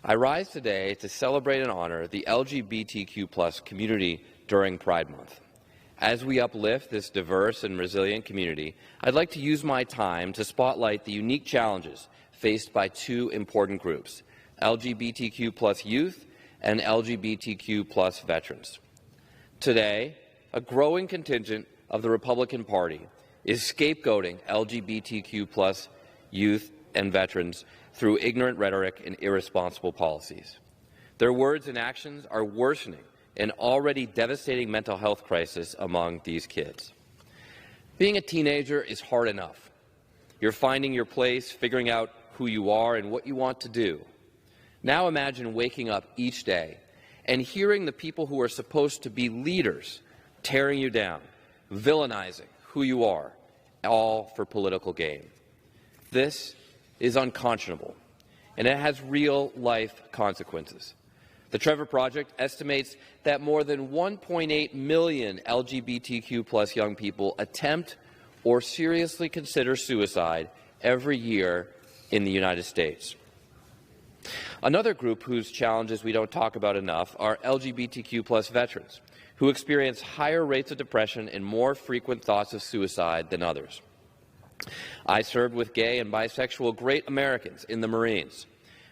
I rise today to celebrate and honor the LGBTQ+ community during Pride Month. As we uplift this diverse and resilient community, I'd like to use my time to spotlight the unique challenges faced by two important groups, LGBTQ+ youth and LGBTQ+ veterans. Today, a growing contingent of the Republican Party is scapegoating LGBTQ+ youth and veterans through ignorant rhetoric and irresponsible policies. Their words and actions are worsening an already devastating mental health crisis among these kids. Being a teenager is hard enough. You're finding your place, figuring out who you are and what you want to do. Now imagine waking up each day and hearing the people who are supposed to be leaders tearing you down, villainizing who you are, all for political gain. This is unconscionable, and it has real-life consequences. The Trevor Project estimates that more than 1.8 million LGBTQ+ young people attempt or seriously consider suicide every year in the United States. Another group whose challenges we don't talk about enough are LGBTQ+ veterans, who experience higher rates of depression and more frequent thoughts of suicide than others. I served with gay and bisexual great Americans in the Marines.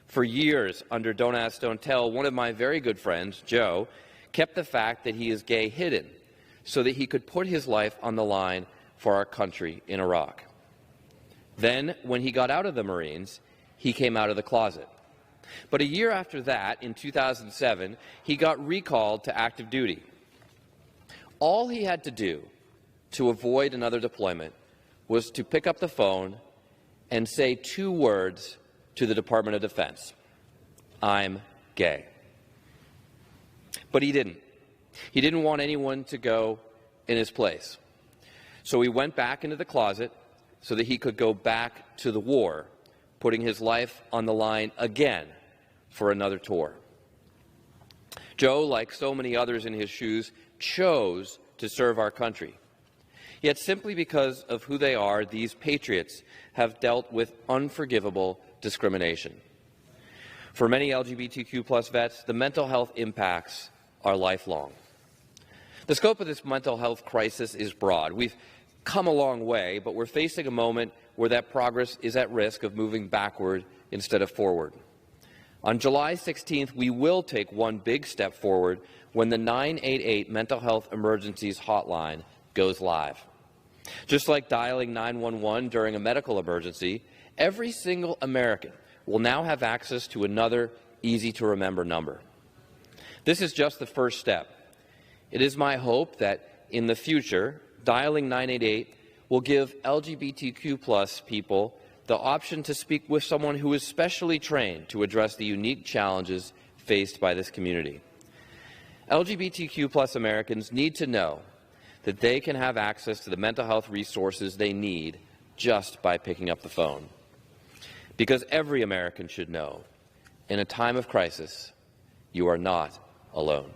For years, under Don't Ask, Don't Tell, one of my very good friends, Joe, kept the fact that he is gay hidden so that he could put his life on the line for our country in Iraq. Then, when he got out of the Marines, he came out of the closet. But a year after that, in 2007, he got recalled to active duty. All he had to do to avoid another deployment was to pick up the phone and say 2 words to the Department of Defense: "I'm gay." But he didn't. He didn't want anyone to go in his place. So he went back into the closet so that he could go back to the war, putting his life on the line again for another tour. Joe, like so many others in his shoes, chose to serve our country. Yet simply because of who they are, these patriots have dealt with unforgivable discrimination. For many LGBTQ+ vets, the mental health impacts are lifelong. The scope of this mental health crisis is broad. We've come a long way, but we're facing a moment where that progress is at risk of moving backward instead of forward. On July 16th, we will take one big step forward when the 988 Mental Health Emergencies Hotline goes live. Just like dialing 911 during a medical emergency, every single American will now have access to another easy-to-remember number. This is just the first step. It is my hope that in the future, dialing 988 will give LGBTQ+ people the option to speak with someone who is specially trained to address the unique challenges faced by this community. LGBTQ+ Americans need to know that they can have access to the mental health resources they need just by picking up the phone. Because every American should know, in a time of crisis, you are not alone.